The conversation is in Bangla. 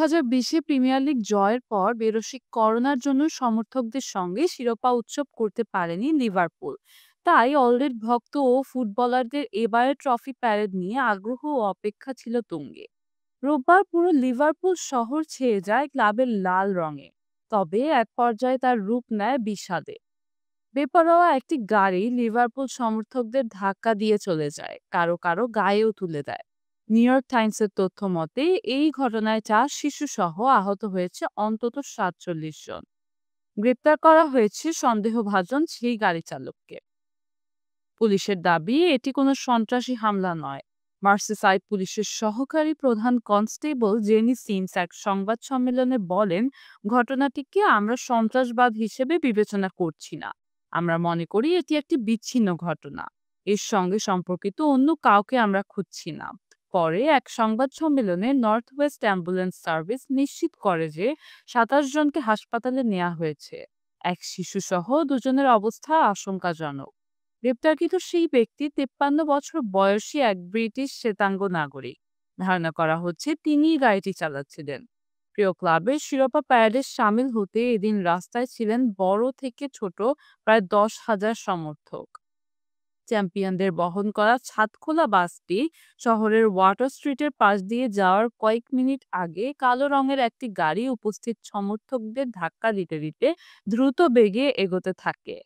2020-এ প্রিমিয়ার লিগ জয়ের পর বেরসিক করোনার জন্য সমর্থকদের সঙ্গে শিরোপা উৎসব করতে পারেনি লিভারপুল। তাই অলরেড ভক্ত ও ফুটবলারদের এবারের ট্রফি প্যারেড নিয়ে আগ্রহ ও অপেক্ষা ছিল তুঙ্গে। রোববার পুরো লিভারপুল শহর ছেয়ে যায় ক্লাবের লাল রঙে। তবে এক পর্যায়ে তার রূপ নেয় বিষাদে। বেপরোয়া একটি গাড়ি লিভারপুল সমর্থকদের ধাক্কা দিয়ে চলে যায়, কারো কারো গায়েও তুলে দেয়। নিউ ইয়র্ক টাইমসের তথ্য মতে এই ঘটনায় 4 শিশু সহ আহত হয়েছে অন্তত 47 জন। গ্রেপ্তার করা হয়েছে সন্দেহভাজন সেই গাড়ি চালককে। পুলিশের দাবি এটি কোনো সন্ত্রাসী হামলা নয়। মার্সিসাইড পুলিশের সহকারী প্রধান কনস্টেবল জেনি সিমস এক সংবাদ সম্মেলনে বলেন, ঘটনাটিকে আমরা সন্ত্রাসবাদ হিসেবে বিবেচনা করছি না। আমরা মনে করি এটি একটি বিচ্ছিন্ন ঘটনা। এর সঙ্গে সম্পর্কিত অন্য কাউকে আমরা খুঁজছি না। পরে এক সংবাদ সম্মেলনে নর্থ ওয়েস্ট অ্যাম্বুলেন্স সার্ভিস নিশ্চিত করে যে 27 জনকে হাসপাতালে নেওয়া হয়েছে। এক শিশুসহ দুজনের অবস্থা আশঙ্কাজনক। গ্রেপ্তারকৃত সেই ব্যক্তি 53 বছর বয়সী এক ব্রিটিশ শ্বেতাঙ্গ নাগরিক। ধারণা করা হচ্ছে তিনিই গাড়িটি চালাচ্ছিলেন। প্রিয় ক্লাবের শিরোপা প্যারেডে সামিল হতে এদিন রাস্তায় ছিলেন বড় থেকে ছোট প্রায় 10,000 সমর্থক। চ্যাম্পিয়নদের বহন করা ছাদখোলা বাসটি শহরের ওয়াটার স্ট্রিটের পাশ দিয়ে যাওয়ার কয়েক মিনিট আগে কালো রঙের একটি গাড়ি উপস্থিত সমর্থকদের ধাক্কা দিতে দিতে দ্রুত বেগে এগোতে থাকে।